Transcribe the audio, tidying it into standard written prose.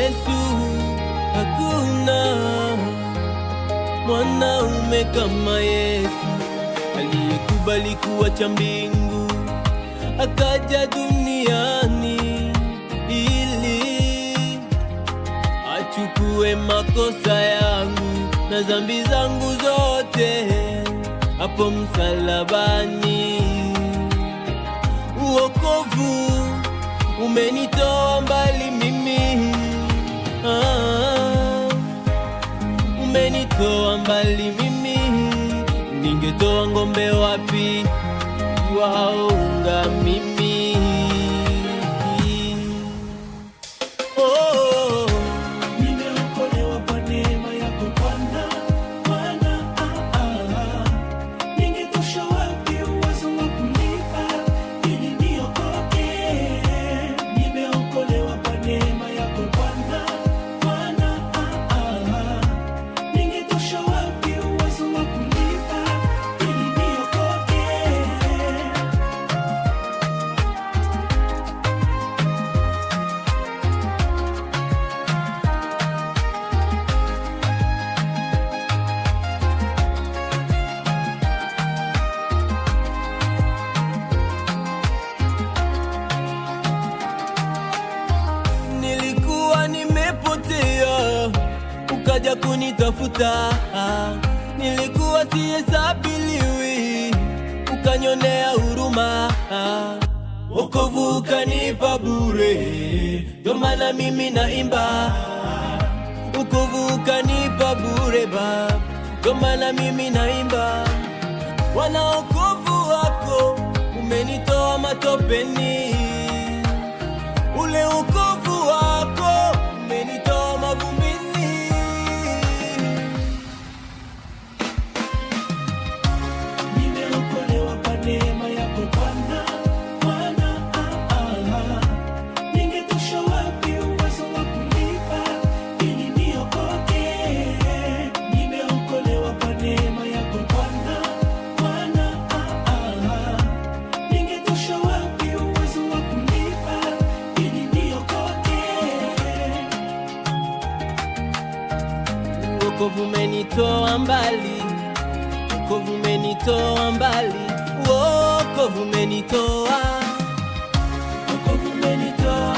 Yesu, hakuna mwanaume kama Yesu, aliyekubali kuacha mbingu akaja duniani ili achukue makosa yangu na dhambi zangu zote hapo msalabani. Uokovu umenitoa mbali mimi, umenitoa mbali mimi. Ningetoa ngombe wapi waunga mimi? Oh, nimeokolewa kwa neema yako Bwana, Bwana. Ningetosha wapi uwezo wa kulipa ili niokoke? Nimeokolewa kwa neema yako Bwana, Bwana. Ningetosha wapi uwezo wa kulipa ili niokoke? nilikuwa nimepotea ukaja kunitafuta, nilikuwa sihesabiliwi ukanyonea huruma, wokovu ukanipa bure, ndio maana mimi naimba. Wokovu ukanipa bure Baba, ndio maana mimi naimba. Wana wokovu wako umenitoa matopeni, ule wokovu wako umenitoa mavumbini. Nimeokolewa kwa neema yako Bwana, Bwana. Ningetosha wapi uwezo wa kulipa ili niokoke? Nimeokolewa kwa neema yako Bwana, Bwana. Ningetosha wapi uwezo wa kulipa ili niokoke? Wokovu umenitoa mbali, wokovu umenitoa mbali, wokovu umenitoa, wokovu umenitoa